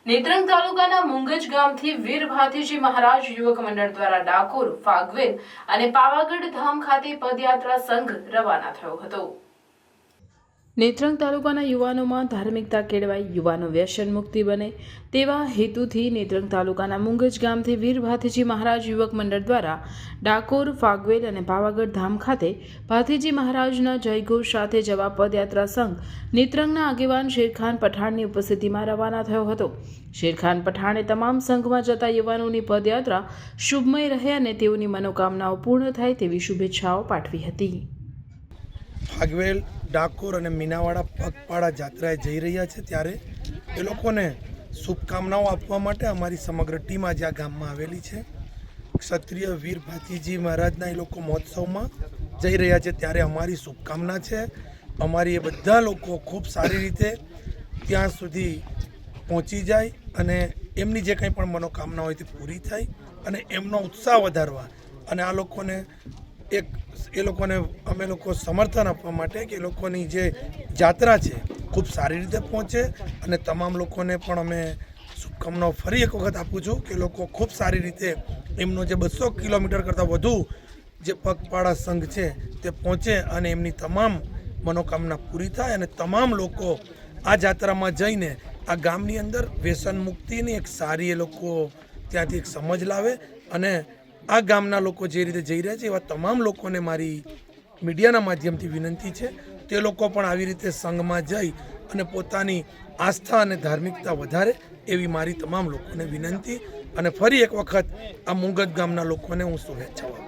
નેત્રંગ તાલુકાના મુંગજ ગામથી વીર ભાતીજી મહારાજ યુવક મંડળ દ્વારા ડાકોર, ફાગવેલ અને પાવાગઢ ધામ ખાતે પદયાત્રા સંઘ રવાના થયો હતો। નેત્રંગ તાલુકાના યુવાનોમાં ધાર્મિકતા કેળવાય, યુવાનો વ્યસન મુક્તિ બને તેવા હેતુથી નેત્રંગ તાલુકાના મુંગજ ગામથી વીર ભાતીજી મહારાજ યુવક મંડળ દ્વારા ડાકોર, ફાગવેલ અને પાવાગઢ ધામ ખાતે ભાતીજી મહારાજના જયઘોષ સાથે જવા પદયાત્રા સંઘ નેત્રંગના આગેવાન શેરખાન પઠાણની ઉપસ્થિતિમાં રવાના થયો હતો। શેરખાન પઠાણે તમામ સંઘમાં જતા યુવાનોની પદયાત્રા શુભમય રહે અને તેઓની મનોકામનાઓ પૂર્ણ થાય તેવી શુભેચ્છાઓ પાઠવી હતી। ફાગવેલ, ડાકોર અને મીનાવાડા પગપાળા જાત્રાએ જઈ રહ્યા છે ત્યારે એ લોકોને શુભકામનાઓ આપવા માટે અમારી સમગ્ર ટીમ આજે આ ગામમાં આવેલી છે। ક્ષત્રિય વીર ભાતીજી મહારાજના એ લોકો મહોત્સવમાં જઈ રહ્યા છે ત્યારે અમારી શુભકામના છે અમારી એ બધા લોકો ખૂબ સારી રીતે ત્યાં સુધી પહોંચી જાય અને એમની જે કંઈ પણ મનોકામના હોય તે પૂરી થાય અને એમનો ઉત્સાહ વધારવા અને આ લોકોને એ લોકોને અમે લોકો સમર્થન આપવા માટે કે એ લોકોની જે જાત્રા છે ખૂબ સારી રીતે પહોંચે અને તમામ લોકોને પણ અમે શુભકામનાઓ ફરી એક વખત આપું છું કે લોકો ખૂબ સારી રીતે એમનો જે 200 કિલોમીટર કરતાં વધુ જે પગપાળા સંઘ છે તે પહોંચે અને એમની તમામ મનોકામના પૂરી થાય અને તમામ લોકો આ જાત્રામાં જઈને આ ગામની અંદર વ્યસન મુક્તિની એક સારી એ લોકો ત્યાંથી એક સમજ લાવે અને આ ગામના લોકો જે રીતે જઈ રહ્યા છે એવા તમામ લોકોને મારી મીડિયાના માધ્યમથી વિનંતી છે તે લોકો પણ આવી રીતે સંઘમાં જઈ અને પોતાની આસ્થા અને ધાર્મિકતા વધારે એવી મારી તમામ લોકોને વિનંતી અને ફરી એક વખત આ મુંગજ ગામના લોકોને હું શુભેચ્છાઓ